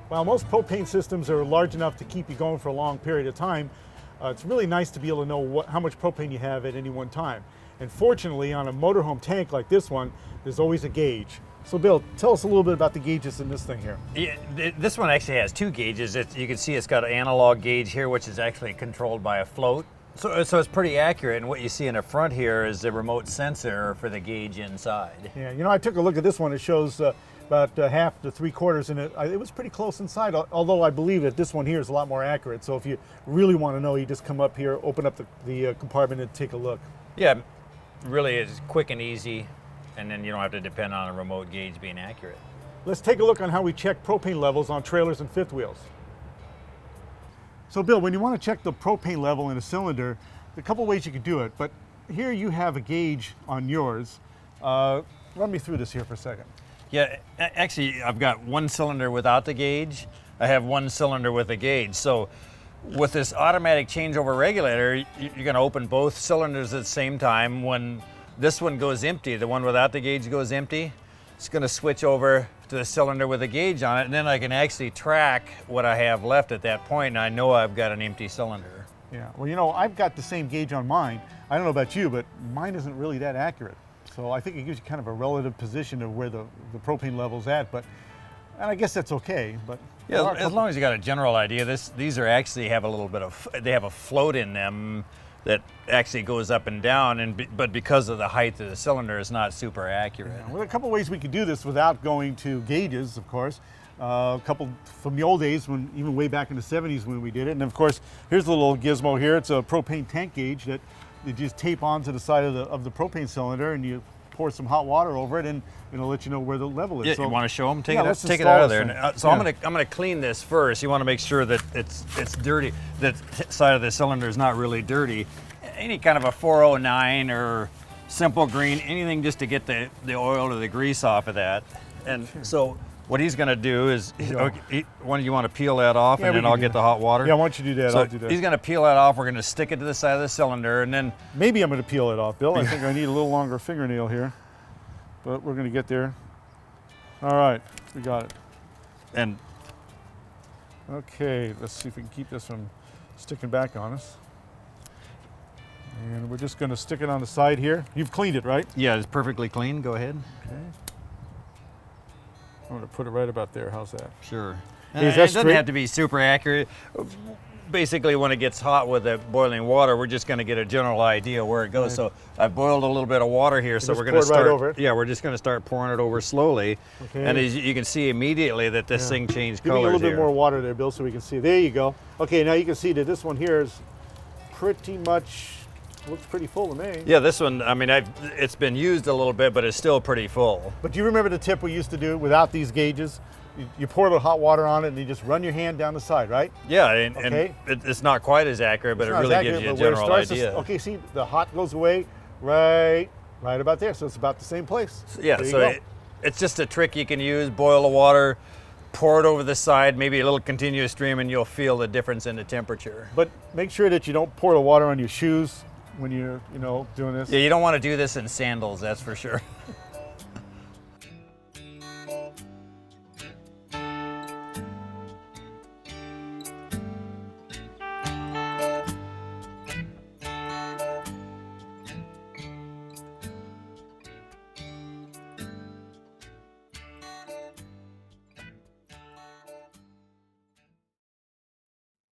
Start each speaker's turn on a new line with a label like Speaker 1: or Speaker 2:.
Speaker 1: While most propane systems are large enough to keep you going for a long period of time, it's really nice to be able to know how much propane you have at any one time. And fortunately, on a motorhome tank like this one, there's always a gauge. So Bill, tell us a little bit about the gauges in this thing here.
Speaker 2: Yeah, this one actually has two gauges. You can see it's got an analog gauge here, which is actually controlled by a float. So it's pretty accurate, and what you see in the front here is the remote sensor for the gauge inside.
Speaker 1: Yeah, you know, I took a look at this one. It shows about half to 3/4, and it was pretty close inside, although I believe that this one here is a lot more accurate. So if you really want to know, you just come up here, open up the compartment and take a look.
Speaker 2: Yeah, really is quick and easy, and then you don't have to depend on a remote gauge being accurate.
Speaker 1: Let's take a look on how we check propane levels on trailers and fifth wheels. So Bill, when you want to check the propane level in a cylinder, there are a couple ways you could do it, but here you have a gauge on yours. Run me through this here for a second.
Speaker 2: Yeah, actually I've got one cylinder without the gauge. I have one cylinder with a gauge. So with this automatic changeover regulator, you're going to open both cylinders at the same time. When this one goes empty, the one without the gauge goes empty, it's going to switch over to the cylinder with a gauge on it, and then I can actually track what I have left at that point, and I know I've got an empty cylinder.
Speaker 1: Yeah, well, you know, I've got the same gauge on mine. I don't know about you, but mine isn't really that accurate. So I think it gives you kind of a relative position of where the propane level's at, and I guess that's okay. But
Speaker 2: yeah, as long as you got a general idea, these are actually have a little bit of, they have a float in them that actually goes up and down, but because of the height of the cylinder, it's not super accurate.
Speaker 1: Yeah, well, there are a couple ways we could do this without going to gauges, of course. A couple from the old days, even way back in the 70s when we did it. And of course, here's a little gizmo here. It's a propane tank gauge that you just tape onto the side of the propane cylinder, and you pour some hot water over it, and it'll let you know where the level is.
Speaker 2: Yeah,
Speaker 1: so,
Speaker 2: you want to show them? Take
Speaker 1: let's
Speaker 2: it out of
Speaker 1: this
Speaker 2: there.
Speaker 1: thing.
Speaker 2: So yeah. I'm gonna clean this first. You want to make sure that it's dirty. That side of the cylinder is not really dirty. Any kind of a 409 or simple green, anything just to get the oil or the grease off of that. And so what he's going to do is, when you want to peel that off, and then I'll get the hot water.
Speaker 1: Yeah, why don't you do that?
Speaker 2: So
Speaker 1: I'll do that.
Speaker 2: He's going to peel that off. We're going to stick it to the side of the cylinder, and then
Speaker 1: maybe I'm going to peel it off, Bill. I think I need a little longer fingernail here, but we're going to get there. All right, we got it.
Speaker 2: And
Speaker 1: okay, let's see if we can keep this from sticking back on us. And we're just going to stick it on the side here. You've cleaned it, right?
Speaker 2: yeah, it's perfectly clean. Go ahead.
Speaker 1: Okay. I'm going to put it right about there. How's that?
Speaker 2: Sure.
Speaker 1: Hey,
Speaker 2: And it doesn't have to be super accurate. Basically, when it gets hot with the boiling water, we're just going to get a general idea where it goes.
Speaker 1: Right.
Speaker 2: So I've boiled a little bit of water here, so
Speaker 1: just
Speaker 2: we're going to
Speaker 1: pour it right
Speaker 2: start.
Speaker 1: over it.
Speaker 2: Yeah, we're just going to start pouring it over slowly.
Speaker 1: Okay.
Speaker 2: And as you can see immediately that this thing changed
Speaker 1: Give me a
Speaker 2: colors
Speaker 1: little bit
Speaker 2: here.
Speaker 1: more water there, Bill, so we can see. There you go. Okay, now you can see that this one here is pretty much, looks pretty full to me.
Speaker 2: Yeah, this one, I mean, it's been used a little bit, but it's still pretty full.
Speaker 1: But do you remember the tip we used to do without these gauges? You pour the hot water on it and you just run your hand down the side, right?
Speaker 2: Yeah, and
Speaker 1: Okay.
Speaker 2: it's not quite as accurate, but
Speaker 1: It's
Speaker 2: it
Speaker 1: not
Speaker 2: really
Speaker 1: as
Speaker 2: gives
Speaker 1: accurate,
Speaker 2: you a
Speaker 1: but where it
Speaker 2: general
Speaker 1: starts to
Speaker 2: idea.
Speaker 1: okay, see, the hot goes away right about there, so it's about the same place.
Speaker 2: Yeah,
Speaker 1: There you
Speaker 2: so
Speaker 1: go.
Speaker 2: it's just a trick you can use. Boil the water, pour it over the side, maybe a little continuous stream, and you'll feel the difference in the temperature.
Speaker 1: But make sure that you don't pour the water on your shoes when you're, doing this.
Speaker 2: Yeah, you don't want to do this in sandals, that's for sure.